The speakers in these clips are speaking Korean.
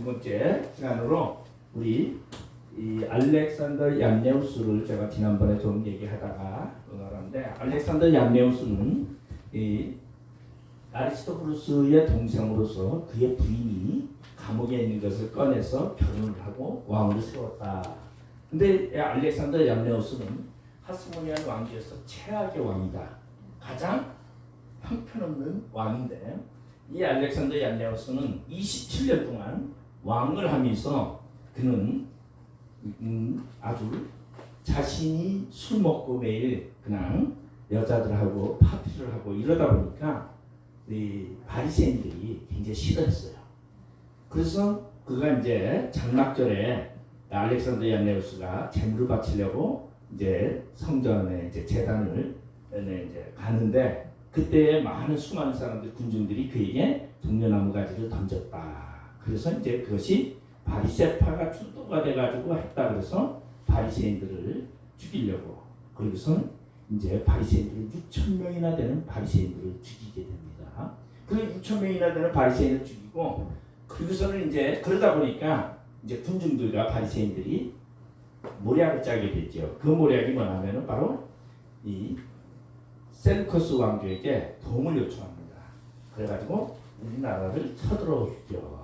번째 시간으로 우리 이 알렉산더 얀네우스를 제가 지난번에 좀 얘기하다가 끊어놨는데, 알렉산더 얀네우스는 이 아리스토블루스의 동생으로서 그의 부인이 감옥에 있는 것을 꺼내서 결혼을 하고 왕을 세웠다. 근데 알렉산더 얀네우스는 하스모니안 왕조에서 최악의 왕이다. 가장 형편없는 왕인데, 이 알렉산더 얀네우스는 27년 동안 왕을 하면서 그는 아주 자신이 술 먹고 매일 그냥 여자들하고 파티를 하고 이러다 보니까 이 바리새인들이 굉장히 싫어했어요. 그래서 그가 이제 장막절에 알렉산더 얀네우스가 재물을 바치려고 이제 성전에 이제 제단을 이제 가는데, 그때 수많은 사람들, 군중들이 그에게 종려나무 가지를 던졌다. 그래서 이제 그것이 바리새파가 출도가 돼가지고 했다. 그래서 바리새인들을 죽이려고, 그리고서 이제 바리새인들을 6천 명이나 되는 바리새인들을 죽이게 됩니다. 그 6천 명이나 되는 바리새인을 죽이고, 그리고서는 이제 그러다 보니까 이제 군중들과 바리새인들이 모략을 짜게 되죠. 그 모략이 뭐냐면은 바로 이 셀루커스 왕조에게 도움을 요청합니다. 그래가지고 우리나라를 쳐들어오죠.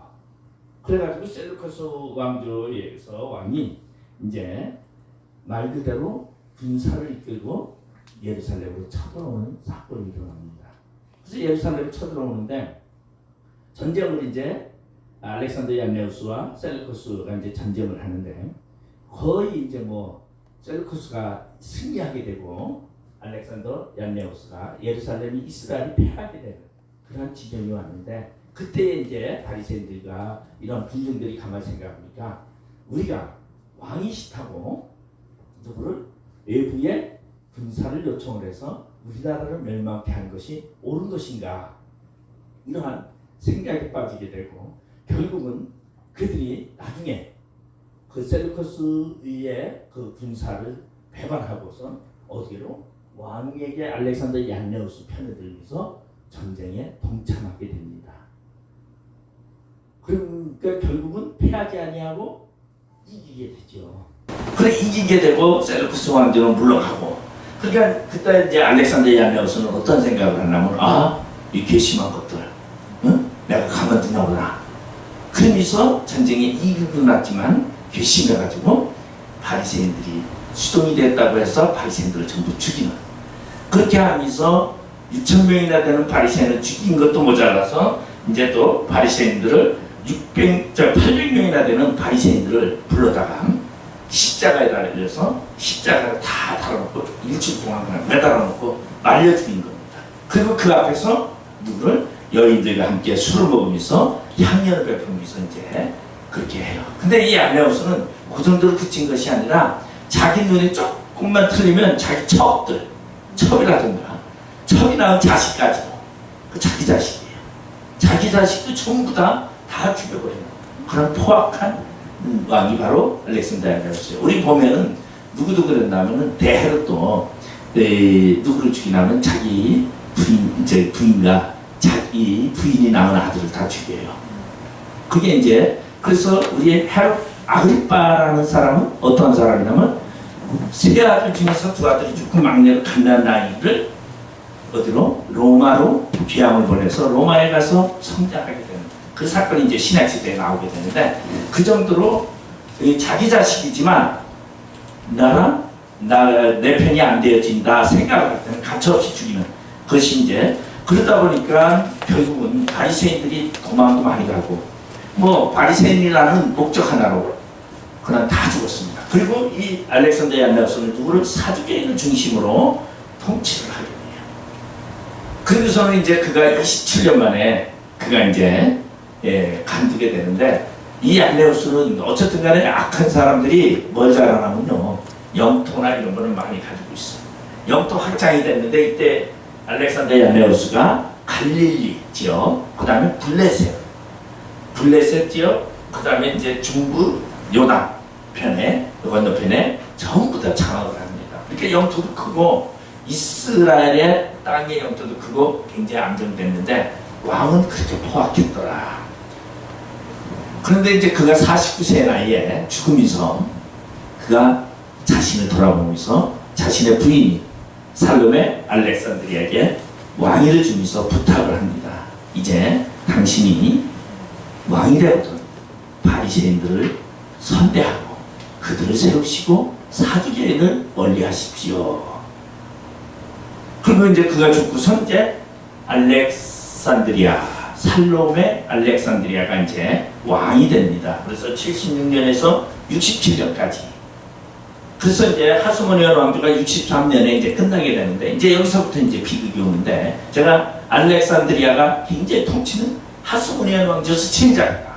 그래가지고 셀루커스 왕조에서 왕이 이제 말 그대로 군사를 이끌고 예루살렘으로 쳐들어오는 사건이 일어납니다. 그래서 예루살렘을 쳐들어오는데, 전쟁을 이제 알렉산더 얀네우스와 셀루커스가 이제 전쟁을 하는데, 거의 이제 셀루커스가 승리하게 되고 알렉산더 얀네우스가 예루살렘이 이스라엘이 패하게 되는 그런 지경이 왔는데, 그때 이제 바리새인들과 이런 군중들이 가만히 생각하니까, 우리가 왕이 싫다고 누구를 외부에 군사를 요청을 해서 우리나라를 멸망케 한 것이 옳은 것인가, 이러한 생각에 빠지게 되고, 결국은 그들이 나중에 그 셀루커스의 그 군사를 배반하고서 어디로 왕에게 알렉산더 얀네우스 편을 들면서 전쟁에 동참하게 됩니다. 그러니까 결국은 패하지 아니하고 이기게 되죠. 그래 이기게 되고 셀루커스 왕조는 물러가고, 그러니까 그때 이제 알렉산더 얀네우스는 어떤 생각을 하냐면, 이 괘씸한 것들, 응? 내가 가만두나 보다. 그러면서 전쟁에 이기고 났지만 괘씸해가지고 바리새인들이 수동이 됐다고 해서 바리새인들을 전부 죽이는, 그렇게 하면서 6천 명이나 되는 바리새인을 죽인 것도 모자라서 이제 또 바리새인들을 800명이나 되는 바리새인들을 불러다가 십자가에 달려서 십자가를 다 달아놓고 일주일 동안 그냥 매달아놓고 말려 죽인 겁니다. 그리고 그 앞에서 누구를 여인들과 함께 술을 먹으면서 향연을 베푸면서 이제 그렇게 해요. 근데 이 얀네우스는 그 정도로 그친 것이 아니라, 자기 눈에 조금만 틀리면 자기 첩이라든가 첩이 낳은 자식까지도 그 자기 자식이에요. 자기 자식도 전부 다 죽여버리는 그런 포악한 왕이 바로 알렉산더 얀네우스예요. 우리 보면은 누구도 그랬냐면은 대헤롯도 누구를 죽이냐면 자기 부인과 자기 부인이 낳은 아들을 다 죽여요. 그게 이제, 그래서 우리 헤롯 아그리빠라는 사람은 어떤 사람이냐면, 세 아들 중에서 두 아들이 죽고 막내로 갓난 아이를 어디로? 로마로 귀향을 보내서 로마에 가서 성장하게 되는 그 사건이 이제 신약시대에 나오게 되는데, 그 정도로 자기 자식이지만 내 편이 안 되어진다 생각을 할 때는 가차없이 죽이는 것이 이제, 그러다 보니까 결국은 바리새인들이 도망도 많이 가고, 바리새인이라는 목적 하나로 그냥 다 죽었습니다. 그리고 이 알렉산더 얀네우스는 누구를? 사두개인을 중심으로 통치를 하게 돼요. 그래서는 이제 그가 27년 만에 그가 이제 간두게 되는데, 이 얀네우스는 어쨌든 간에 악한 사람들이 뭘 잘하냐면요, 영토나 이런 거를 많이 가지고 있어요. 영토 확장이 됐는데, 이때 알렉산더 얀네우스가 갈릴리 지역, 그 다음에 블레셋 지역, 그 다음에 이제 중부 요단 편에, 건너편에 전부 다 장악을 합니다. 이렇게 영토도 크고, 이스라엘의 땅의 영토도 크고 굉장히 안정됐는데, 왕은 그렇게 포악했더라. 그런데 이제 그가 49세의 나이에 죽으면서 그가 자신을 돌아보면서 자신의 부인 살롬의 알렉산드리아에게 왕위를 주면서 부탁을 합니다. 이제 당신이 왕이 되거든 바리새인들을 선대하고 그들을 세우시고 사두개인을 멀리하십시오. 그리고 이제 그가 죽고선 이제 알렉산드리아 살롬의 알렉산드리아가 이제 왕이 됩니다. 그래서 76년에서 67년까지. 그래서 이제 하스모니안 왕조가 63년에 이제 끝나게 되는데 이제 여기서부터 이제 비극이 오는데 제가 알렉산드리아가 굉장히 통치는 하스모니안 왕조에서 침략이다.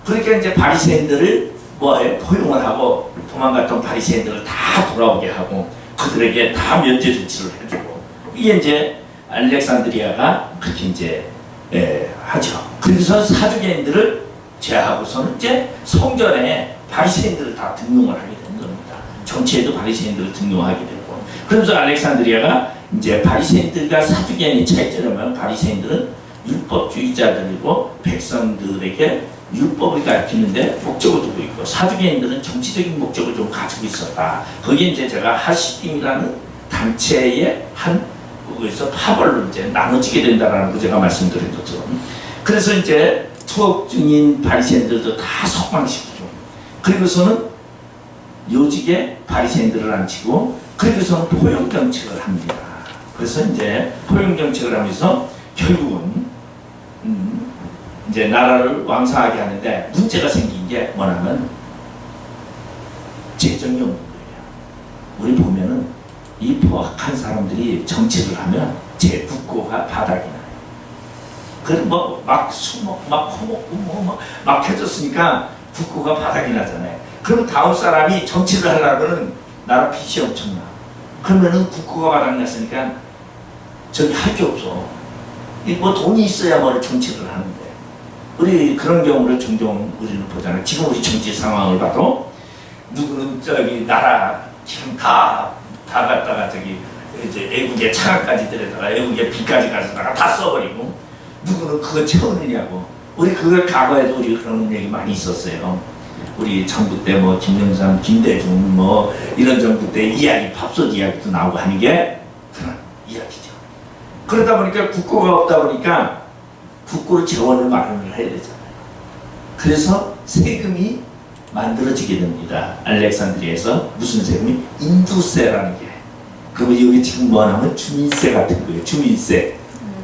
그러니까 이제 바리새인들을 포용을 하고 도망갔던 바리새인들을 다 돌아오게 하고 그들에게 다 면제 조치를 해주고 이게 이제 알렉산드리아가 그렇게 이제 하죠. 그래서 사두개인들을 제하고서는 이제 성전에 바리새인들을 다 등용을 하게 되는 겁니다. 정치에도 바리새인들을 등용하게 되고 그래서 알렉산드리아가 이제 바리새인들과 사두개인의 차이점은 바리새인들은 율법주의자들이고 백성들에게 율법을 가르치는데 목적을 두고 있고 사두개인들은 정치적인 목적을 좀 가지고 있었다. 거기에 이제 제가 하시딤이라는 단체의 한 그래서 파벌로 이제 나눠지게 된다라는 거 제가 말씀드린 것처럼 그래서 이제 투옥 중인 바리새인들도 다 석방시키고 그리고서는 요직에 바리새인들을 앉히고 그리고서는 포용 정책을 합니다. 그래서 이제 포용 정책을 하면서 결국은 이제 나라를 왕성하게 하는데 문제가 생긴 게 뭐냐면 재정용 문제예요. 우리 보면은 이 포악한 사람들이 정치를 하면 제 국고가 바닥이 나요. 그럼 막 수목, 막 퍼먹고 막 해줬으니까 국고가 바닥이 나잖아요. 그럼 다음 사람이 정치를 하려면은 나라 빚이 엄청나. 그러면은 국고가 바닥 났으니까 저기 할 게 없어. 돈이 있어야 뭘 정치를 하는데. 우리 그런 경우를 종종 우리는 보잖아요. 지금 우리 정치 상황을 봐도 누구는 저기 나라 지금 다 갖다가 저기 이제 애국의 차가까지 들여다가 애국의 비까지 가져다가 다 써버리고 누구는 그거 채우느냐고. 우리 그걸 과거에도 우리 그런 얘기 많이 있었어요. 우리 정부 때 김영삼, 김대중 이런 정부 때 이야기, 밥솥 이야기도 나오고 하는 게 그런 이야기죠. 그러다 보니까 국고가 없다 보니까 국고를 재원을 마련을 해야 되잖아요. 그래서 세금이 만들어지게 됩니다. 알렉산드리아에서 무슨 세금이? 인두세라는 게. 그러면 여기 지금 뭐냐면 주민세 같은 거예요. 주민세.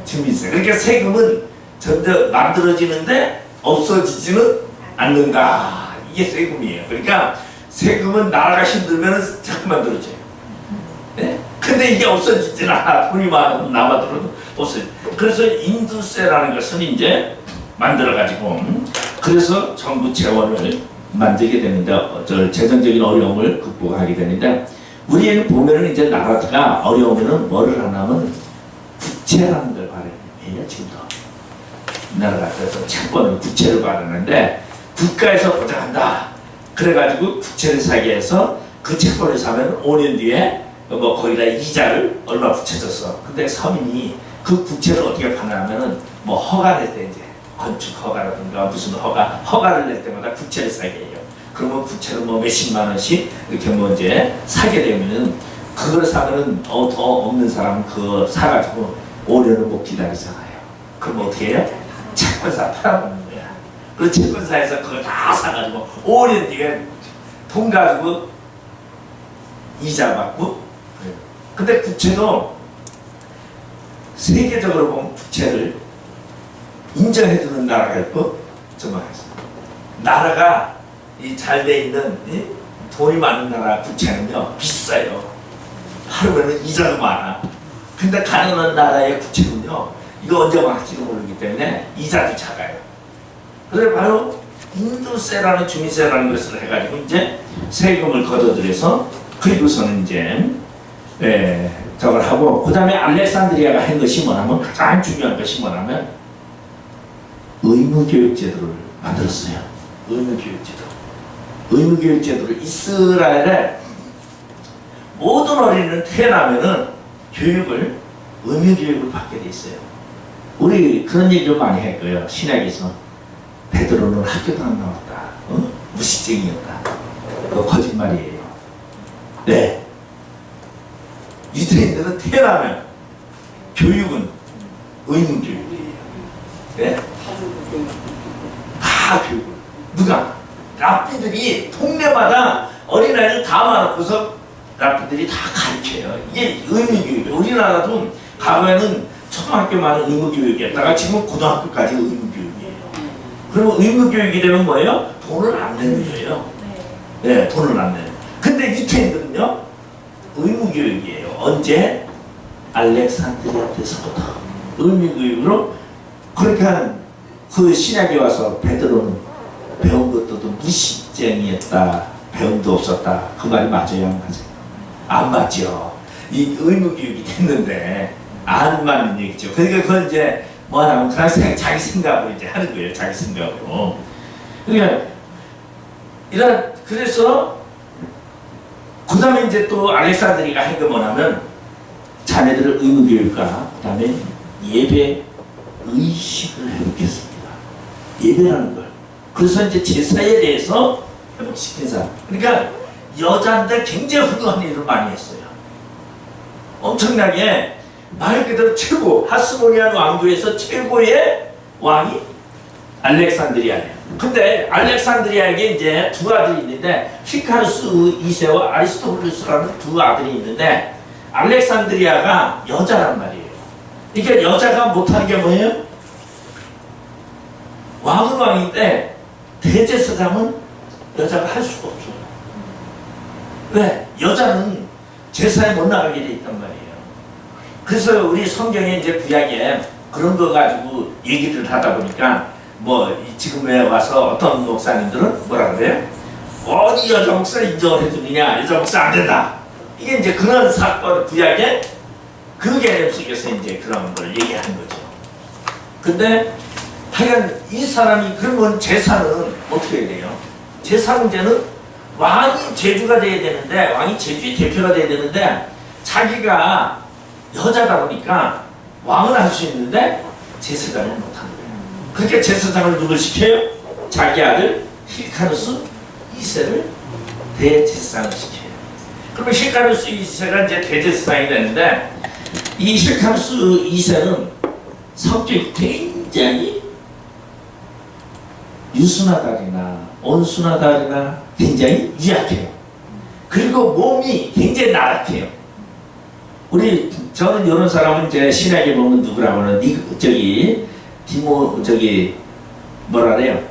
그러니까 세금은 점점 만들어지는데 없어지지는 않는다. 이게 세금이에요. 그러니까 세금은 나라가 힘들면 자꾸 만들어져요. 네? 근데 이게 없어지지는 않아. 돈이 남아들어도 없어요. 그래서 인두세라는 것은 이제 만들어가지고 그래서 정부 재원을 만들게 되는데 재정적인 어려움을 극복하게 되는데 우리는 보면은 이제 나라가 어려우면은 뭐를 하냐면 국채라는 걸 발행해요. 지금도 나라가 그래서 채권을 국채를 발행하는데 국가에서 보장한다. 그래가지고 국채를 사게 해서 그 채권을 사면 5년 뒤에 거기다 이자를 얼마 붙여줬어. 근데 서민이 그 국채를 어떻게 파냐면은 허가 낼 때 이제 건축 허가라든가 무슨 허가를 낼 때마다 국채를 사게 해요. 그러면 국채를 몇십만 원씩 이렇게 이제 사게 되면은 그걸 사면은 더 없는 사람은 그거 사가지고 5년을 못 기다리잖아요. 그럼 어떻게 해요? 채권사 팔아먹는 거야. 그 채권사에서 그걸 다 사가지고 5년 뒤에 돈 가지고 이자 받고 그래요. 근데 국채도 세계적으로 보면 국채를 인정해주는 나라가 있고 정말 나라가 잘 돼 있는 돈이 많은 나라 국채는요 비싸요. 하루에는 이자도 많아. 근데 가난한 나라의 국채는요 이거 언제 망할지도 모르기 때문에 이자도 작아요. 그래서 바로 인두세라는 주민세라는 것을 해가지고 이제 세금을 걷어들여서 그리고서는 이제 저걸 하고 그 다음에 알렉산드리아가 한 것이 뭐냐면 가장 중요한 것이 뭐냐면 의무교육제도를 만들었어요. 의무교육제도를 이스라엘에 모든 어린이는 태어나면은 의무교육을 받게 돼 있어요. 우리 그런 얘기를 많이 했고요. 신약에서 베드로는 학교도 안 나왔다. 무식쟁이였다. 그거 거짓말이에요. 네. 유대인들은 태어나면 교육은 의무교육이에요. 네? 다 교육을. 누가? 랍비들이 동네마다 어린아이를 다 많아놓고서 랍비들이 다 가르쳐요. 이게 의무교육이에요. 우리나라도 과거에는 초등학교만 의무교육이었다가 지금은 고등학교까지 의무교육이에요. 그러면 의무교육이 되면 뭐예요? 돈을 안 내는 거예요. 네, 돈을 안 내는. 근데 유태인들은요, 의무교육이에요. 언제? 알렉산드리아 때서부터 의무교육으로 그렇게 하는 그 신약에 와서 베드로는 배운 것도 무식쟁이였다. 배움도 없었다. 그 말이 맞아요? 안 맞아요? 안 맞죠. 이 의무교육이 됐는데 안 맞는 얘기죠. 그러니까 그건 이제 뭐 하냐면 그냥 자기 생각으로 이제 하는 거예요. 자기 생각으로. 그러니까 그래서 그 다음에 이제 또 알렉산드리가 한 게 뭐냐면 자네들을 의무교육과 그 다음에 예배 의식을 회복했습니다. 예배라는 걸. 그래서 이제 제사에 대해서 회복시킨 사람. 그러니까 여자인데 굉장히 훌륭한 일을 많이 했어요. 엄청나게 말 그대로 최고 하스모니안 왕조에서 최고의 왕이 알렉산드리아예요. 근데 알렉산드리아에게 이제 두 아들이 있는데 히카루스 2세와 아리스토블루스라는 두 아들이 있는데 알렉산드리아가 여자란 말이에요. 그러니까 여자가 못하는 게 뭐예요? 왕은 왕인데 대제사장은 여자가 할 수가 없어요. 왜? 여자는 제사에 못 나가게 돼 있단 말이에요. 그래서 우리 성경에 이제 구약에 그런 거 가지고 얘기를 하다 보니까 뭐 지금에 와서 어떤 목사님들은 뭐라 그래요? 어디 여자 목사 인정을 해주느냐? 여자 목사 안 된다. 이게 이제 그런 사건 구약에 그 개념 속에서 이제 그런 걸 얘기하는 거죠. 근데 하여간 이 사람이 그러면 제사는 어떻게 해야 돼요? 제사 문제는 왕이 제주가 돼야 되는데 왕이 제주의 대표가 돼야 되는데 자기가 여자다 보니까 왕은 할 수 있는데 제사장을 못하는 거예요. 그렇게 제사장을 누굴 시켜요? 자기 아들 힐카루스 2세를 대제사장을 시켜요. 그러면 힐카루스 2세가 이제 대제사장이 되는데 이 힐카루스 2세는 성격이 굉장히 유순하다리나 온순하다리나 굉장히 유약해요. 그리고 몸이 굉장히 나락해요. 저는 이런 사람은 이제 신약에 보면 누구라고는 뭐라 그래요?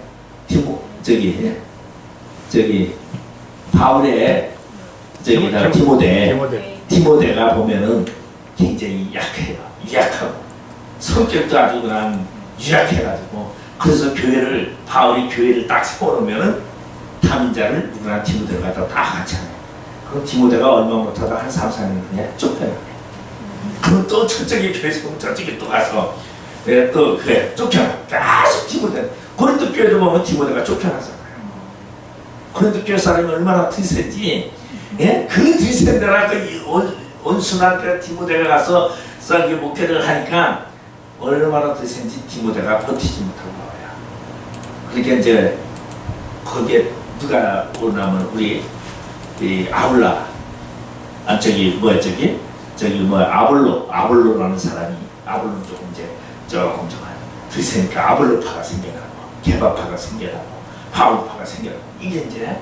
바울의 디모데가 보면은 굉장히 약해요. 유약하고 성격도 아주 그냥 유약해가지고 그래서 바울이 교회를 딱 세워놓으면은 탐인자를 누구나 디모데가 다 같이 하네. 그럼 디모데가 얼마 못하다 한 3, 4년 그냥 쫓겨나요. 그럼 또 저쪽에 교회에서 보면 저쪽에 또 가서 또 그래 쫓겨나. 계속 디모데. 고린도 교회도 보면 디모데가 쫓겨나잖아요. 고린도 교회 사람이 얼마나 드센지, 예? 그 드센 데라 그 온순한 그 디모데가 가서 썰기 목회를 하니까 얼마나 드센지 디모데가 버티지 못하고 나와요. 그러니까 이제 거기에 누가 오냐면 우리 아울라 아볼로라는 사람이 아볼로 조금 드세니까 아볼로파가 생겨나고 개바파가 생겨나고 바울파가 생겨나고 이게 이제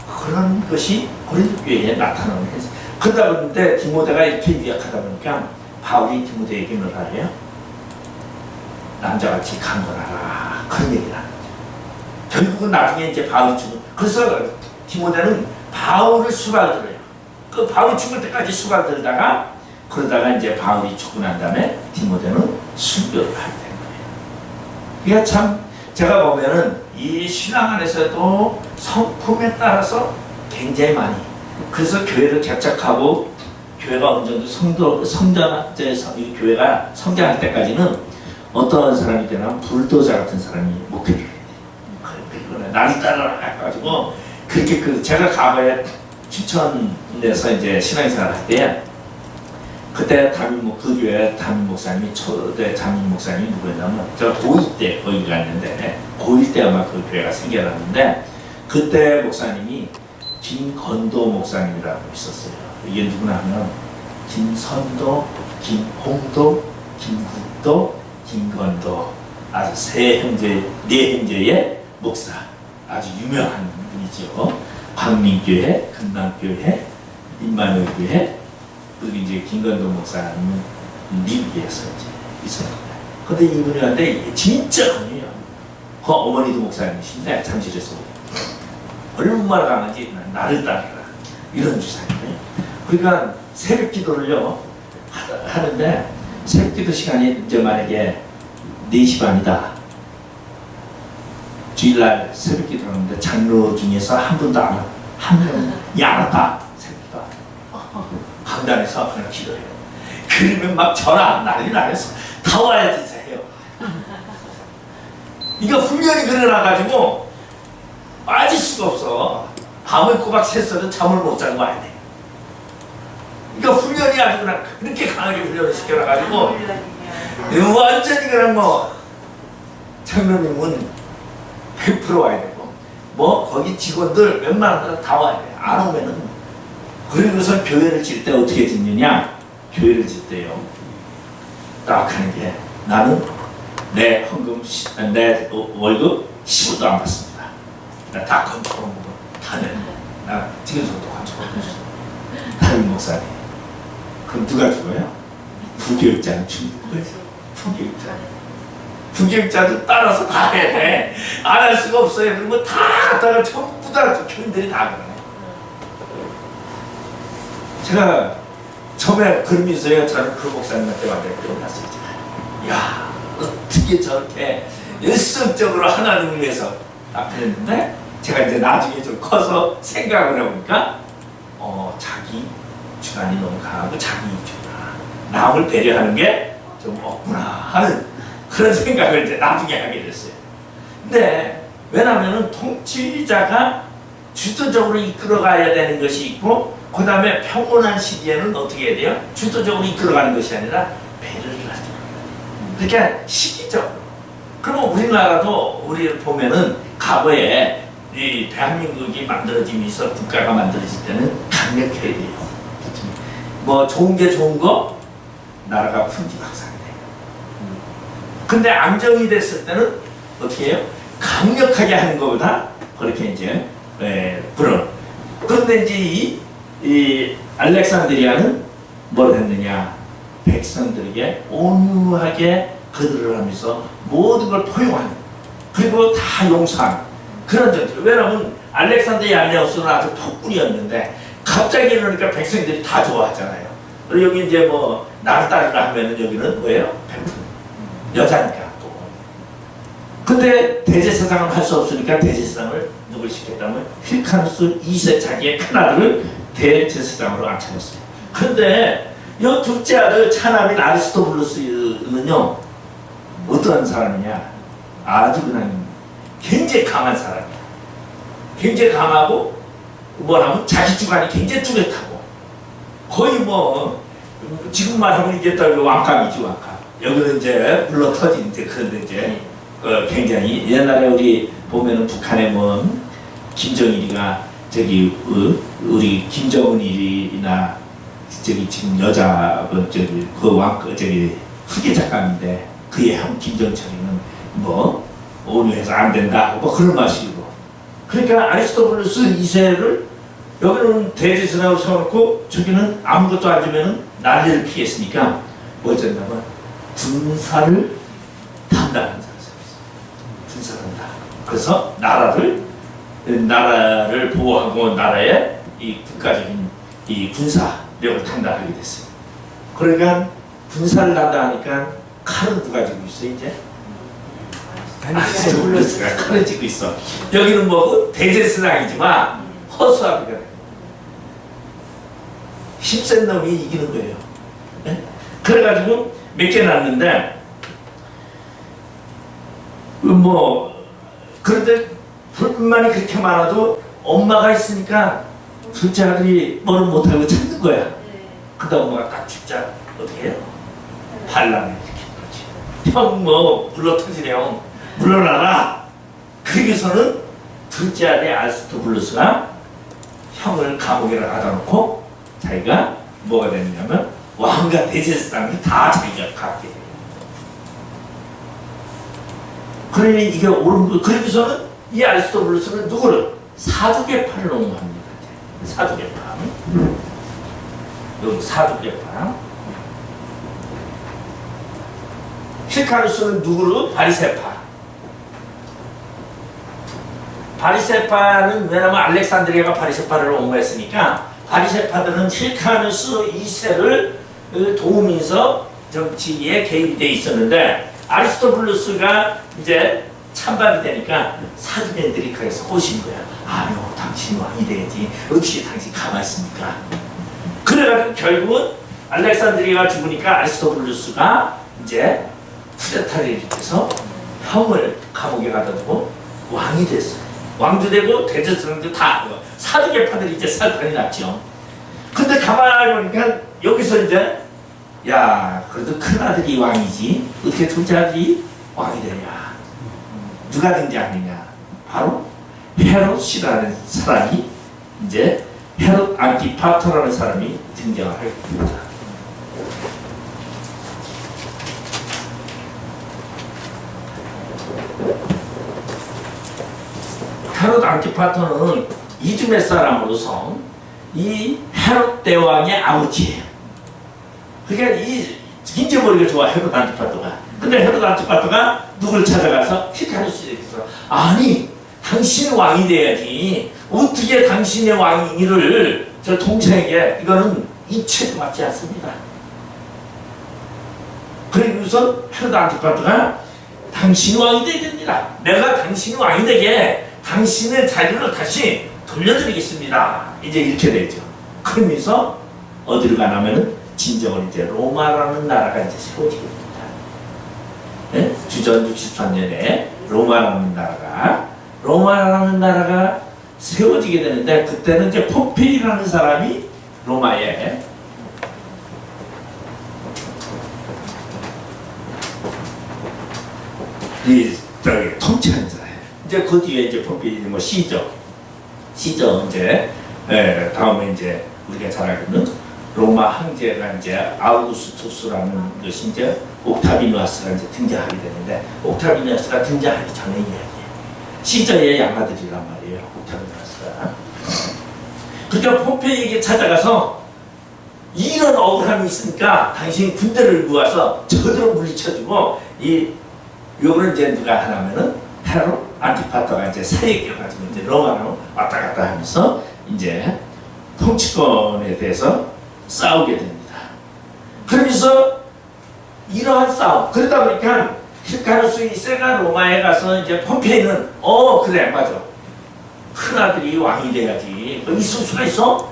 그런 것이 고린도 교회에 나타나는 거예요. 그러다 보는데 디모데가 이렇게 유약하다 보니까 바울이 디모데에게 뭐라 해요? 남자같이 강건하라 그런 얘기를 하는 거죠. 결국은 나중에 이제 바울이 죽은 그래서 디모데는 바울을 수발 들어요. 그 바울이 죽을 때까지 수발 들다가 그러다가 이제 바울이 죽고 난 다음에 디모데는 순교를 하게 된 거예요. 그러니까 참 제가 보면은 이 신앙 안에서도 성품에 따라서 굉장히 많이 그래서 교회를 개척하고 교회가 어느 정도 교회가 성장할 때까지는 어떤 사람이 되나 불도저 같은 사람이 목회를 해요. 나를 따라가가지고 그렇게 제가 과거에 추천돼서 이제 신앙생활 할 때 그때 그 교회 담임 목사님이 초대 담임 목사님이 누구였냐면 제가 고1 때 거기 갔는데 고1 때 아마 그 교회가 생겨났는데 그때 목사님이 김건도 목사님이라고 있었어요. 이게 누구나 하면 김선도, 김홍도, 김국도, 김건도 아주 네 형제의 목사 아주 유명한 분이죠. 광민교회, 금남교회, 임마누엘교회 그리고 이제 김건도 목사님은 미국에서 이제 있었는데 근데 이분이 왔는데 진짜 아니에요. 그 어머니도 목사님이신데 잠실에서 얼마나 강한지 나를 따르라 이런 주사님이에요. 그러니까 새벽 기도를요 하는데 새벽 기도 시간이 이제 만약에 4시 반이다. 주일날 새벽 기도 하는데 장로 중에서 한 분도 안 와요. 한 명이 안 왔다. 새벽 기도 강단에서 그냥 기도해요. 그러면 막 전화 난리 나면서 다 와야지 해요. 이거 훈련이 그래놔가지고 빠질 수가 없어. 밤을 꼬박 새서는 잠을 못 자고 와야 돼. 그러니까 훈련이 아주 그냥 그렇게 강하게 훈련을 시켜놔가지고 완전히 그냥 뭐 장로님은 100% 와야 되고 뭐 거기 직원들 웬만한 다 와야 돼. 안 오면은 그리고서 교회를 질 때 어떻게 짓느냐? 교회를 질 때요. 딱 하는 게 나는 내 헌금, 내 월급 15도 안 받습니다. 나 다 건축하는 거 다 내. 나 지금서부터 건축하고 있어. 담임 목사님. 그럼 누가 죽어요? 부교육자는 죽는 거예요. 부교육자. 부교육자도 따라서 다 해야 돼. 안 할 수가 없어요. 그리고 다 갖다가 전부 다 교인들이 다 그러네. 제가 처음에 그러면서요, 저는 그 목사님한테 완전히 끝났어요. 야, 어떻게 저렇게 열성적으로 하나님을 위해서 딱 했는데, 제가 이제 나중에 좀 커서 생각을 해보니까, 자기 주관이 너무 강하고 자기 이주구나. 남을 배려하는 게 좀 없구나 하는 그런 생각을 이제 나중에 하게 됐어요. 근데, 왜냐면은 통치자가 주도적으로 이끌어가야 되는 것이 있고, 그 다음에 평온한 시기에는 어떻게 해야 돼요? 주도적으로 이끌어가는 것이 아니라 배려를 하죠. 그러니까 시기적으로. 그러면 우리나라도 우리 보면은 과거에 이 대한민국이 만들어지면서 국가가 만들어질 때는 강력해야 돼요. 뭐 좋은 게 좋은 거 나라가 풍지박산이 돼요. 근데 안정이 됐을 때는 어떻게 해요? 강력하게 하는 것보다 그렇게 이제 그런. 그런데 이제 이 알렉산드리아는 뭘 했느냐? 백성들에게 온유하게 거들을 하면서 모든 걸 포용하는, 그리고 다 용서하는 그런 전투. 왜냐하면 알렉산드리아 알레우스는 아주 폭군이었는데 갑자기 이러니까 백성들이 다 좋아하잖아요. 그리고 여기 이제 뭐 나를 따르라 하면은 여기는 뭐예요? 여자니까 또. 근데 대제사장은 할 수 없으니까 대제사장을 누굴 시켰다면 힐카누스 2세 자기의 큰아들을 대제사장으로 앉혀놨어요. 그런데 이 둘째 아들 차남인 아리스토블루스는요 어떠한 사람이냐? 아주 그냥 굉장히 강한 사람이야. 굉장히 강하고 뭐라면 자기 주관이 굉장히 뚜렷하고 거의 뭐 지금 말하면 이게 또 왕감이지 왕감. 여기는 이제 물러 터진 이제 그런데 이제 굉장히 옛날에 우리 보면은 북한에 뭐 김정일이가 저기 우리 김정은이나 저기 지금 여자분 저기 그 왕 저기 후계 작가인데 그의 형 김정철이는 뭐 온유해서 안 된다 뭐 그런 맛이고. 그러니까 아리스토블루스 2세를 여기는 대제사장으로 세워놓고 저기는 아무것도 안 주면은 난리를 피했으니까 뭘 쳤냐면 군사를 담당하는 사람이 있어요. 군사를 담당. 그래서 나라를 보호하고 나라의 이 국가적인 이 군사력을 담당하게 됐어요. 그러니까 군사를 담당하니까 칼은 누가 쥐고 있어 이제? 아리스토블루스가 칼을 쥐고 있어. 여기는 뭐 대제사장이지만 허수아비가 힘센 놈이 이기는 거예요. 네? 그래가지고 몇 개 났는데 뭐 그런데 불만이 그렇게 많아도 엄마가 있으니까 둘째 아들이 뭐를 못하고 참는 거야. 그러다 엄마가 딱 진짜 어떻게 해요? 반란을 일으키는 거지. 형 뭐 불러 터지래 형 물러나라. 그러고서는 둘째 아들 아리스토블루스가 형을 감옥에 가둬놓고 자기가 뭐가 됐냐면 왕과 대제사장을 다 자기가 갖게 돼요. 그러니 이게 옳은 거. 그러고서는 이 아리스토블루스는 누구를? 사두개파를 옹호합니다. 사두개파. 여기 사두개파. 힐카루스는 누구로? 바리새파. 바리새파는 왜냐면 알렉산드리아가 바리새파를 옹호했으니까 바리새파들은 힐카누스 2세를 도우면서 정치에 개입이 돼 있었는데 아리스토블루스가 이제 찬밥이 되니까 사두개인들이 그래서 꼬신 거야. 아니요, 당신이 왕이 돼야지. 어떻게 당신 가만히 있습니까? 그래가지고 결국은 알렉산드리아가 죽으니까 아리스토블루스가 이제 쿠데타를 일으켜서 형을 감옥에 가둬두고 왕이 됐어요. 왕도 되고 대제사장도 다 사두개파들이 이제 살판이 났죠. 근데 가만히 보니까 여기서 이제 야 그래도 큰아들이 왕이지 어떻게 둘째 아들이 왕이 되냐. 누가 등장하느냐. 바로 헤롯이라는 사람이 이제 헤롯 안티파터라는 사람이 등장을 하게 됩니다. 헤롯 안티파터는 이두메 사람으로서 이 헤롯 대왕의 아버지예요. 그러니까 이 인재머리가 좋아 헤롯 안티파터가. 근데 헤롯 안티파터가 누굴 찾아가서 힐카누스에게서 아니 당신이 왕이 돼야지 어떻게 당신의 왕위를 저 동생에게 이거는 이체도 맞지 않습니다. 그러고서 헤롯 안티파터가 당신이 왕이 되야 됩니다. 내가 당신이 왕이 되게 당신의 자리를 다시 돌려드리겠습니다. 이제 이렇게 되죠. 그러면서 어디로 가냐면은 진정으로 이제 로마라는 나라가 이제 세워지게 됩니다. 네? 주전 63년에 로마라는 나라가 세워지게 되는데 그때는 이제 폼페이라는 사람이 로마에 통치하는 사람. 이제 그 뒤에 이제 폼페이 뭐 시저 이제 다음에 이제 우리가 잘 알고 있는 로마 황제가 이제 아우구스투스라는 것이 이제 옥타비누스가 이제 등장하게 되는데 옥타비누스가 등장하기 전에 이야기예요. 시저의 양아들이란 말이에요. 옥타비누스가. 그러니까 폼페이에게 찾아가서 이런 억울함이 있으니까 당신이 군대를 모아서 저들을 물리쳐주고 이 요거는 이제 누가 하냐면은 헤롯 안티파터가 이제 사이에 껴가지고 이제 로마로 왔다 갔다 하면서 이제 통치권에 대해서 싸우게 됩니다. 그러면서 이러한 싸움 그러다 보니까 힐카누스 2세가 로마에 가서 이제 폼페이는 그래 맞아 큰아들이 왕이 돼야지 있을 수가 있어?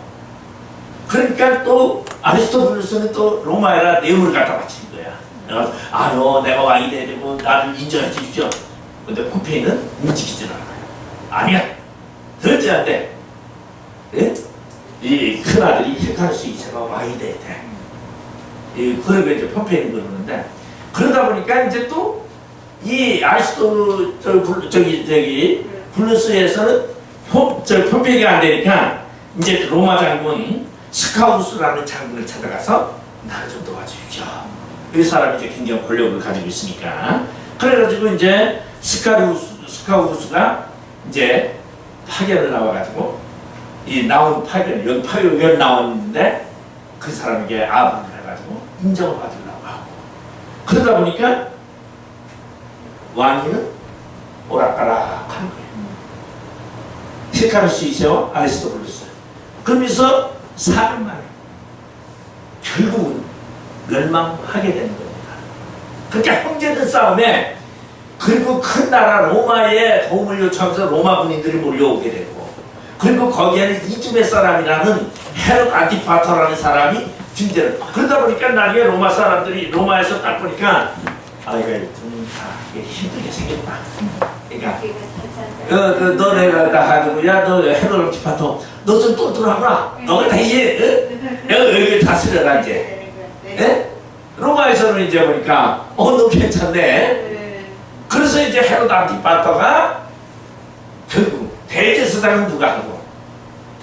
그러니까 또 아리스토블루스는 또 로마에다 뇌물을 갖다 바친 거야. 내가 왕이 돼야 되고 나를 인정해 주십시오. 근데 폼페이는 움직이질 않아요. 아니야. 절대 안 돼. 예? 이 큰아들이 힐카누스 2세가 왕이 돼야 돼. 그러고 이제 폼페이는 그러는데 그러다 보니까 이제 또 이 블루스에서는 폼페이가 안 되니까 이제 로마 장군 스카우스라는 장군을 찾아가서 나를 좀 도와주십시오. 이 사람이 이제 굉장히 권력을 가지고 있으니까 그래가지고 이제 스카우스가 이제 파견을 나와가지고 이 나온 파견 여기 파견 나왔는데 그 사람에게 아부를 해가지고 인정을 받으려고 하고 그러다 보니까 왕위는 오락가락 하는 거예요. 힐카누스 2세와 아리스토블루스. 그러면서 4년 만에 결국은 멸망하게 되는 겁니다. 그러니까 형제들 싸움에 그리고 큰 나라 로마에 도움을 요청하면서 로마 군인들이 몰려오게 되고 그리고 거기에는 이두메 사람이라는 헤롯 안티파터라는 사람이 중재를 그러다 보니까 나중에 로마 사람들이 로마에서 딱 보니까 이거 이게 힘들게 생겼다. 그러니까 너네가 다 하고 너 헤롯 안티파터 너 좀 똘똘하구나. 너가 다 이제 내가 여기 다스려라 이제. 예? 로마에서는 이제 보니까 너 괜찮네. 네. 그래서 이제 헤로드 안티파터가 결국 대제사장은 누가 하고,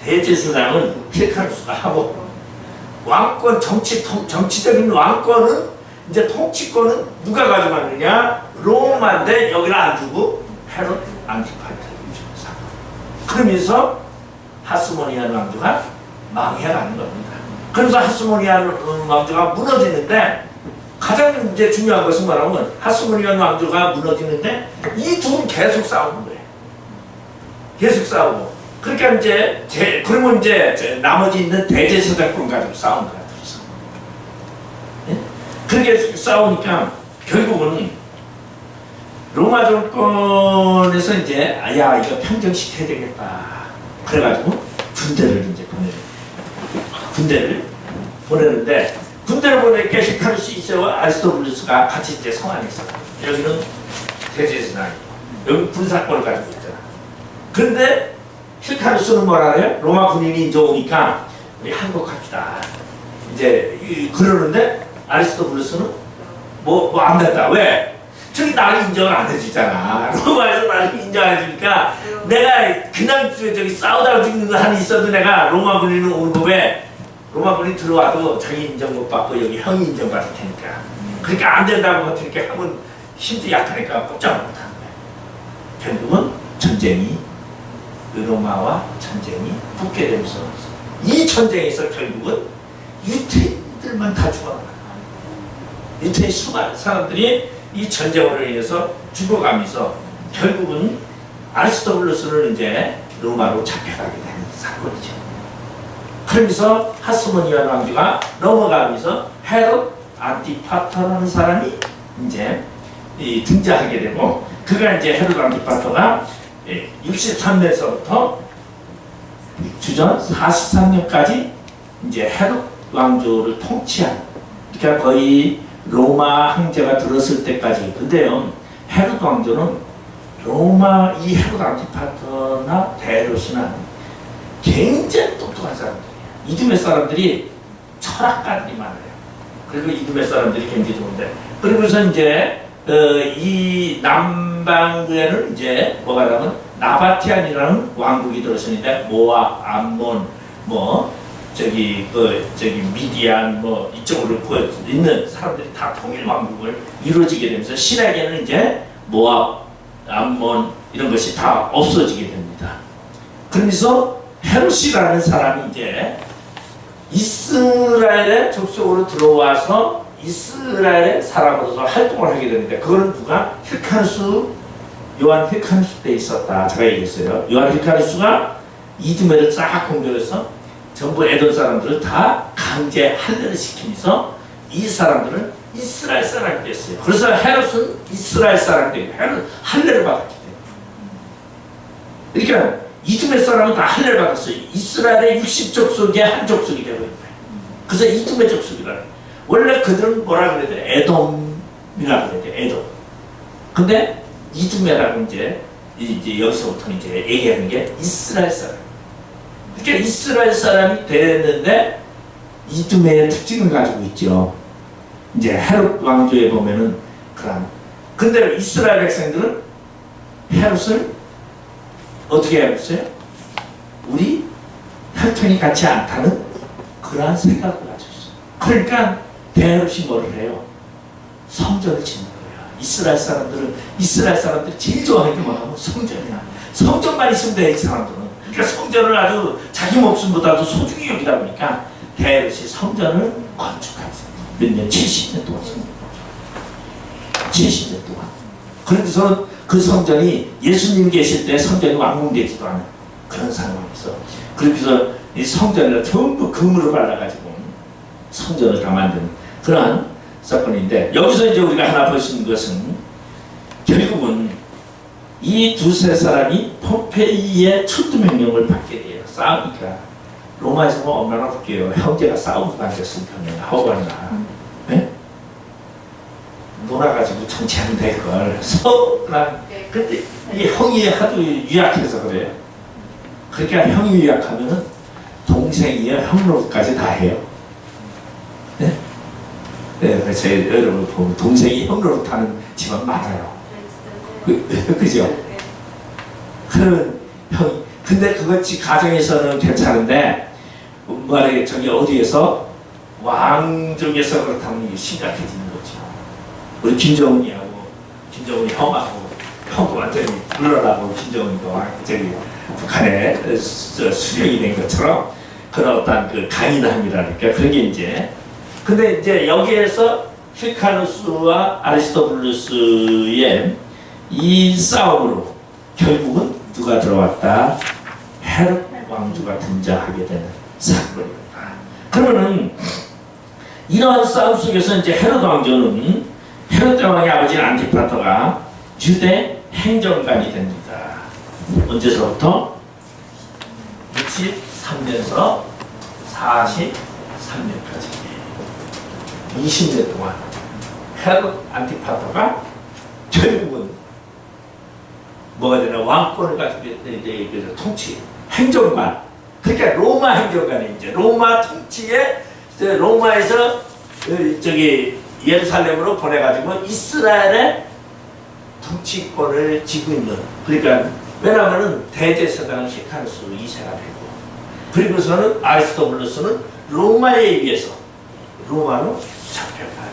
대제사장은 힐카루스가 하고, 왕권 정치적인 왕권은 이제 통치권은 누가 가져가느냐? 로마인데 여기를 안 주고 헤롯 안티파터를 주면서, 그러면서 하스모니안 왕조가 망해가는 겁니다. 그래서 하스모니안 왕조가 무너지는데, 가장 이제 중요한 것은 뭐라면 하스모니안 왕조가 무너지는데 이 둘은 계속 싸우는 거예요. 계속 싸우고. 그러니까 이제 그러면 이제 나머지 있는 대제사장권 가지고 싸우는 거야. 예? 그렇게 싸우니까 결국은 로마 정권에서 이제 야 이거 평정시켜야 되겠다. 그래가지고 군대를 이제 보내는데, 군대를 보내니까 히카루스 이세와 아리스토블루스가 같이 이제 성안에 있어. 여기는 대제사장이고 여기 군사권을 가지고 있잖아. 그런데 히카루스는 뭐라 해요? 로마 군인이 이제 오니까 우리 한국 갑시다. 이제 그러는데 아리스토블루스는 뭐 안 된다. 왜? 저기 나를 인정을 안 해주잖아. 로마에서 나를 인정 안 해주니까 내가 그냥 저기 싸우다가 죽는 거 한이 있어도 내가 로마 군인은 오는 법에 로마 군인 들어와도 자기 인정 못 받고 여기 형이 인정받을 테니까. 그러니까 안 된다고 하니까 하면 힘도 약하니까 꼼짝을 못 하는 거야. 결국은 전쟁이, 로마와 전쟁이 붙게 되면서 이 전쟁에서 결국은 유태인들만 다 죽어나가는 거야. 유태인 수많은 사람들이 이 전쟁으로 인해서 죽어가면서 결국은 아리스토블루스를 이제 로마로 잡혀가게 되는 사건이죠. 그러면서 하스모니안 왕조가 넘어가면서 헤롯 안티파터라는 사람이 이제 등장하게 되고, 그가 이제 헤롯 안티파터가 63년서부터 주전 43년까지 이제 헤롯 왕조를 통치한, 그러니까 거의 로마 황제가 들었을 때까지. 근데요, 헤롯 왕조는 로마 이 헤롯 안티파터나 데롯이나 굉장히 똑똑한 사람들이에요. 이두메 사람들이 철학가들이 많아요. 그리고 이두메 사람들이 굉장히 좋은데, 그러면서 이제 이 남방에는 이제 뭐가 나면 나바티안이라는 왕국이 들어서는데, 모압, 암몬, 뭐 저기 미디안 뭐 이쪽으로 있는 사람들이 다 통일 왕국을 이루어지게 되면서 신에게는 이제 모압, 암몬 이런 것이 다 없어지게 됩니다. 그러면서 헤롯이라는 사람이 이제 이스라엘의 족속으로 들어와서 이스라엘의 사람으로서 활동을 하게 되는데, 그거는 누가? 힐카루스, 요한 힐카루스 때 있었다. 제가 얘기했어요. 요한 힐카루스가 이두메를 싹 공격해서 전부 에돔 사람들을 다 강제 할례를 시키면서 이 사람들을 이스라엘 사람이 됐어요. 그래서 헤롯은 이스라엘 사람이 되고 헤롯은 할례를 받았기 때문에. 그러니까 이두메 사람은 다 할례를 받았어요. 이스라엘의 60족속의 한 족속이 되버린 거예요. 그래서 이두메 족속이라는. 원래 그들은 뭐라 그래야 돼? 에돔이라고 그래야 돼. 에돔. 근데 이두메라고 이제 여기서부터 이제 얘기하는 게 이스라엘 사람. 그러니까 이스라엘 사람이 됐는데 이두메의 특징을 가지고 있죠. 이제 헤롯 왕조에 보면은 그런. 근데 이스라엘 백성들은 헤롯을 어떻게 알고 있어요? 우리 혈통이 같지 않다는 그러한 생각을 가지고 있어요. 그러니까 헤롯이 뭐를 해요? 성전을 짓는 거예요. 이스라엘 사람들이 제일 좋아하는 게 뭐냐면 성전이야. 성전만 있으면 돼, 이 사람들은. 그러니까 성전을 아주 자기 목숨보다도 소중히 여기다 보니까 헤롯이 성전을 건축했어요. 몇 년? 70년 동안. 70년 동안. 그래서 그 성전이 예수님 계실 때 성전이 완공되지도 않은 그런 상황에서, 그래서 이 성전을 전부 금으로 발라가지고 성전을 다 만드는 그러한 사건인데, 여기서 이제 우리가 하나 볼 수 있는 것은 결국은 이 두세 사람이 폼페이의 출두 명령을 받게 돼요. 싸우니까. 로마에서 뭐 얼마나 웃겨요. 형제가 싸우고 다녔으면 하고 갔나. 네? 놀아가지고 정치하면 될걸. 근데 이 형이 하도 유약해서 그래요. 그러니까 형이 유약하면은 동생이요, 형 노릇까지 다 해요. 네? 네, 그래서 여러분 보면 동생이 형 노릇하는 집안 많아요. 그죠? 그런 형, 근데 그것이 가정에서는 괜찮은데 말에 저기 어디에서 왕족에서 그렇다면 이게 심각해지는 거죠. 우리 김정은이 형하고 형도 완전히 물러나고 김정은이가 저기 북한에 수령이 된 것처럼 그런 어떤 그 강인함이라니까 그런 게 이제. 근데 이제 여기에서 힐카누스와 아리스토블루스의 이 싸움으로 결국은 누가 들어왔다? 헤롯 왕조가 등장하게 되는 사건입니다. 그러면은 이러한 싸움 속에서 이제 헤롯 왕조는 헤롯 대왕의 아버지 안티파터가 유대 행정관이 됩니다. 언제서부터? 63년에서 43년까지 20년 동안 헤롯 안티파터가 결국은 뭐가 되나 왕권을 가지고 있는 통치 행정관, 그러니까 로마 행정관이 이제 로마 통치에 로마에서 저기 예루살렘으로 보내가지고 이스라엘의 통치권을 쥐고 있는, 그러니까 왜냐하면은 대제사장은 힐카누스 2세가 되고 그리고서는 아리스토블루스는 로마에 의해서 로마로 잡혀가요.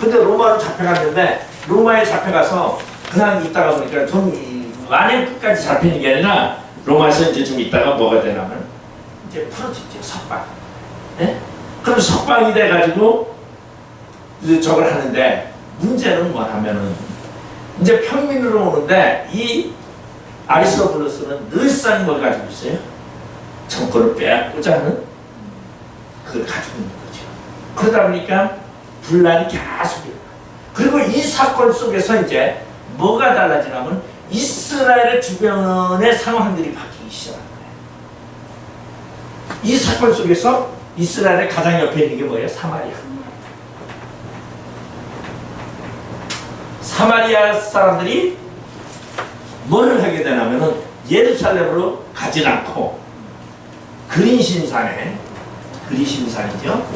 근데 로마로 잡혀갔는데 로마에 잡혀가서 그냥 있다가 보니까 좀 만년 끝까지 잡히는 게 아니라 로마에서 이제 좀 있다가 뭐가 되냐면 이제 풀어지죠. 석방. 네? 그럼 석방이 돼가지고 저걸 하는데 문제는 뭐냐면은 이제 평민으로 오는데 이 아리스토블루스는 늘상 뭘 가지고 있어요? 정권을 빼앗고자 하는 그걸 가지고 있는 거죠. 그러다 보니까 분란이 계속 일어나요. 그리고 이 사건 속에서 이제 뭐가 달라지냐면 이스라엘의 주변의 상황들이 바뀌기 시작합니다. 이 사건 속에서 이스라엘의 가장 옆에 있는 게 뭐예요? 사마리아. 사마리아 사람들이 뭘 하게 되냐면은 예루살렘으로 가지 않고 그리심산에, 그리심산이죠.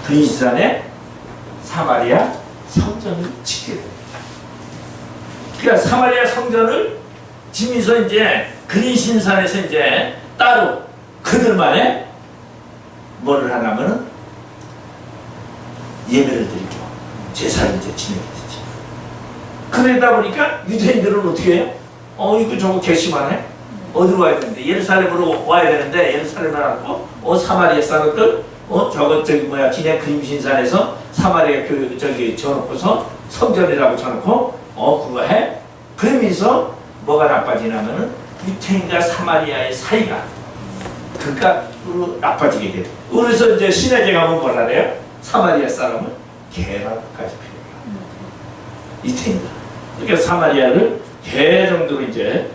그리심산에 사마리아 성전을 짓게 됩니다. 그러니까 사마리아 성전을 지면서 이제 그리심산에서 이제 따로 그들만의 뭐를 하냐면은 예배를 드리고 제사를 이제 지내게 되지. 그러다 보니까 유대인들은 어떻게 해요? 이거 저거 괘씸하네? 어디로 와야 되는데? 예루살렘으로 와야 되는데 예루살렘을 않고 사마리아 사람들 저거 저기 뭐야 기내 그림신산에서 사마리아 저기 져놓고서 성전이라고 져놓고 그거 해? 그러면서 뭐가 나빠지냐면은 유태인과 사마리아의 사이가 극각으로 나빠지게 돼요. 그래서 이제 신에게 가면 뭐라 그래요? 사마리아 사람은 개라까지 필요해요. 유태인들. 그러니까 사마리아를 개 정도로 이제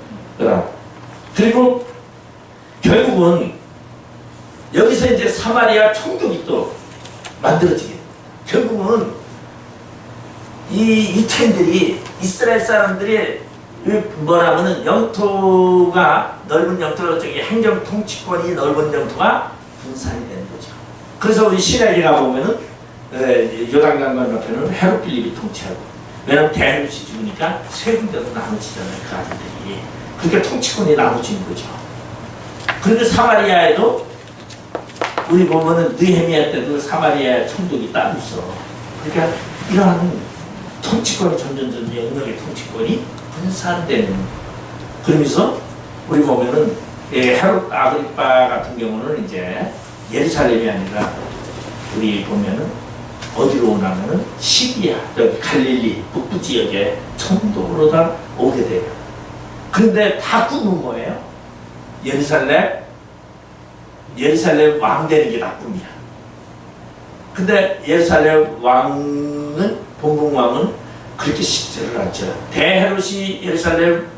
그리고 결국은 여기서 이제 사마리아 총독이 또 만들어지게 돼요. 결국은 이 유태인들이 이스라엘 사람들이 뭐라면은 영토가 넓은 영토 저기 행정 통치권이 넓은 영토가 분산이 되는 거죠. 그래서 우리 신약에 가보면은 요단강 건너편은 헤롯 필립이 통치하고, 왜냐면 대헤롯이 죽으니까 세 군데로 나눠지잖아요. 그 아들들이. 그러니까 통치권이 나눠지는 거죠. 그런데 사마리아에도 우리 보면은 느헤미야 때도 사마리아 총독이 따로 있어. 그러니까 이러한 통치권이 점점 영역의 통치권이 분산되는. 그러면서 우리 보면은 헤롯 아그리파 같은 경우는 이제 예루살렘이 아니라 우리 보면은 어디로 오냐면은 시리아, 여기 갈릴리 북부 지역에 총독으로 다 오게 돼요. 그런데 다 꿈은 뭐예요? 예루살렘 왕 되는 게 다 꿈이야. 근데 예루살렘 왕은 본국 왕은 그렇게 쉽지를 않죠. 대헤롯이 예루살렘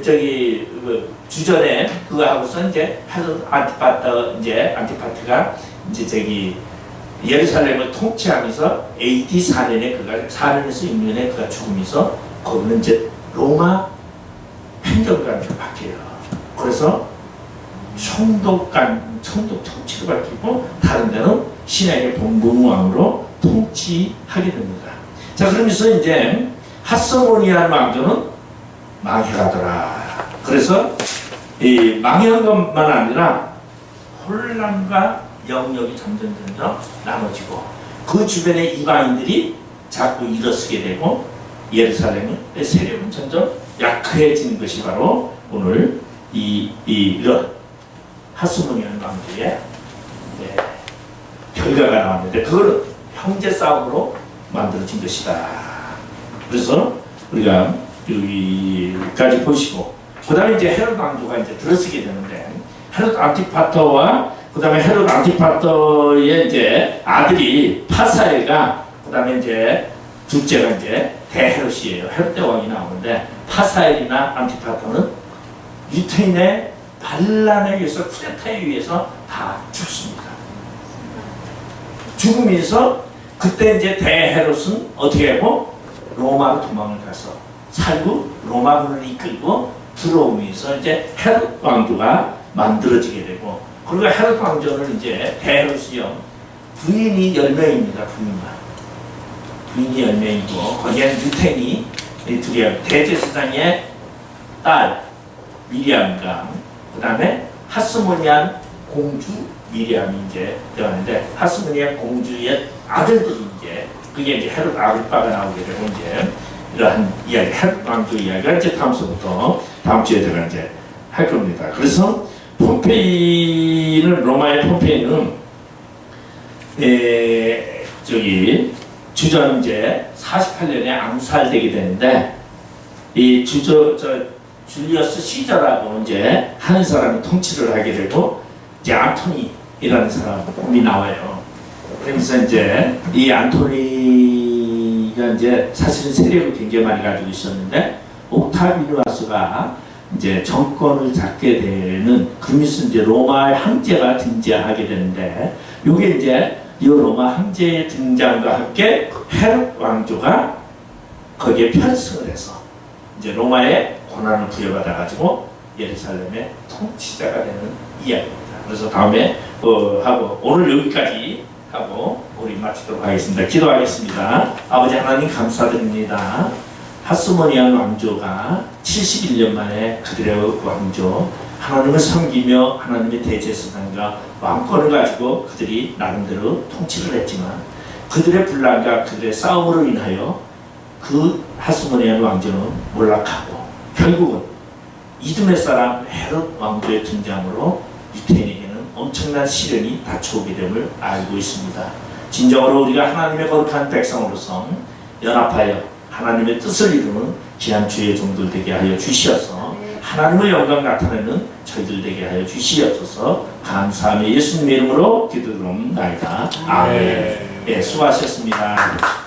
저기 주전에 그거 하고서 이제 안티파트가 이제 저기 예루살렘을 통치하면서 AD 4년에 그가 4년에서 6년에 그가 죽으면서 거기는 이제 로마 행정관으로 바뀌어요. 그래서 총독 통치를 받고 다른 데는 신에게 본분왕으로 통치하게 됩니다. 자, 그러면서 이제 하스모니안 왕조는 망해가더라. 그래서 이 망한 것만 아니라 혼란과 영역이 점점 나눠지고 그 주변의 이방인들이 자꾸 일어서게 되고 예루살렘의 세력은 점점 약해지는 것이 바로 오늘 이런 하스모니안 왕조의 결과가 나왔는데 그거는 형제 싸움으로 만들어진 것이다. 그래서 우리가 여기까지 보시고 그 다음에 이제 헤롯 왕조가 이제 들어서게 되는데 헤롯 안티파터와 그 다음에 헤롯 안티파터의 이제 아들이 파사엘가 그 다음에 이제 둘째가 이제 대헤롯이에요. 헤롯 대왕이 나오는데 파사엘이나 안티파터는 유태인의 반란에 의해서 쿠데타에 의해서 다 죽습니다. 죽으면서 그때 이제 대헤롯은 어떻게 하고 로마로 도망을 가서 살고 로마군을 이끌고 들어오면서 이제 헤롯 왕조가 만들어지게 되고 그리고 헤롯 왕조는 이제 대헤롯이요 부인이 10명입니다. 부인이 10명이고 거기에는 유태인이 둘이야. 대제사장의 딸 미리암과 그 다음에 하스모니안 공주 미리암이 이제 되었는데 하스모니안 공주의 아들들이 이제 그게 이제 헤롯 아글바가 나오게 되고 이제 이러한 이야기 헤롯 왕조 이야기가 이제 다음 주에 제가 이제 할 겁니다. 그래서 폼페이는 로마의 폼페이는 주전 이제 48년에 암살되게 되는데 이 줄리어스 시저라고 이제 하는 사람이 통치를 하게 되고 이제 안토니라는 사람이 나와요. 그러면서 이제 이 안토니가 이제 사실은 세력을 굉장히 많이 가지고 있었는데 옥타비누스가 이제 정권을 잡게 되는 그러면서 이제 로마의 황제가 등장하게 되는데 이게 이제 이 로마 황제의 등장과 함께 헤롯 왕조가 거기에 편승을 해서 이제 로마의 권한을 부여받아 가지고 예루살렘의 통치자가 되는 이야기입니다. 그래서 다음에 하고 오늘 여기까지 하고 우리 마치도록 하겠습니다. 기도하겠습니다. 아버지 하나님 감사드립니다. 하스모니안 왕조가 71년 만에 그들의 왕조 하나님을 섬기며 하나님의 대제사장과 왕권을 가지고 그들이 나름대로 통치를 했지만 그들의 분란과 그들의 싸움으로 인하여 그 하스모니안 왕조는 몰락하고 결국은 이두메 사람 헤롯 왕조의 등장으로 유태인에게는 엄청난 시련이 닥쳐오게 됨을 알고 있습니다. 진정으로 우리가 하나님의 거룩한 백성으로서 연합하여 하나님의 뜻을 이루는 귀한 주의 종들 되게 하여 주시어서 하나님의 영광 나타내는 저희들 되게 하여 주시옵소서. 감사하며 예수님의 이름으로 기도드립니다. 아멘. 네, 수고하셨습니다.